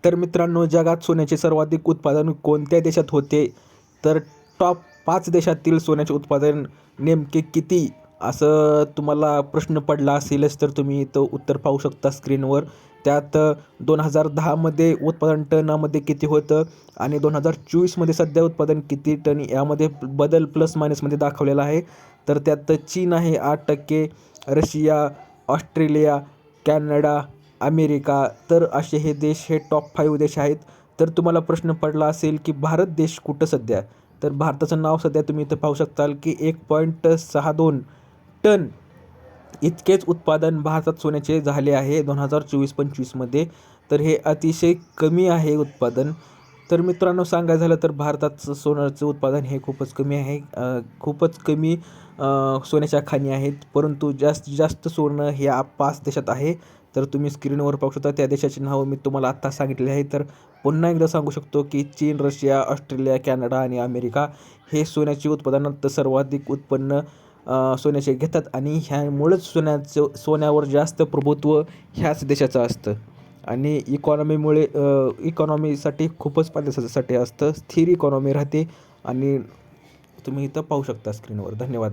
तर मित्रांनो, जगात सोन्याचे सर्वाधिक उत्पादन कोणत्या देशात होते? तर टॉप 5 देशातील सोन्याचे उत्पादन नेमके किती? असं तुम्हाला प्रश्न पडला असेलच, तर तुम्ही इथं उत्तर पाहू शकता स्क्रीनवर. त्यात 2010मध्ये उत्पादन टनामध्ये किती होतं आणि 2024मध्ये सध्या उत्पादन किती टन, यामध्ये बदल प्लस मायनसमध्ये दाखवलेला आहे. तर त्यात चीन आहे 8%, रशिया, ऑस्ट्रेलिया, कॅनडा, अमेरिका. तर असे हे देश, हे टॉप 5 देश आहेत. तर तुम्हाला प्रश्न पडला असेल की भारत देश कुठं सध्या? तर भारताचं नाव सध्या तुम्ही इथं पाहू शकताल की 1.62 टन इतकेच उत्पादन भारतात सोन्याचे झाले आहे 2024-25मध्ये. तर हे अतिशय कमी आहे उत्पादन. तर मित्रांनो, सांगायचं झालं तर भारताचं सोन्याचं उत्पादन हे खूपच कमी आहे. खूपच कमी सोन्याच्या खाणी आहेत. परंतु जास्तीत जास्त सोनं हे 5 देशात आहे. तर तुम्ही स्क्रीनवर पाहू शकता, त्या देशाची नावं मी तुम्हाला आत्ता सांगितले आहे. तर पुन्हा एकदा सांगू शकतो की चीन, रशिया, ऑस्ट्रेलिया, कॅनडा आणि अमेरिका हे सोन्याचे उत्पादनात सर्वाधिक उत्पन्न सोन्याचे घेतात आणि ह्यामुळंच सोन्यावर जास्त प्रभुत्व ह्याच देशाचं असतं. आणि इकॉनॉमीसाठी खूपच फायद्यासाठी असतं. स्थिर इकॉनॉमी राहते आणि तुम्ही इथं पाहू शकता स्क्रीनवर. धन्यवाद.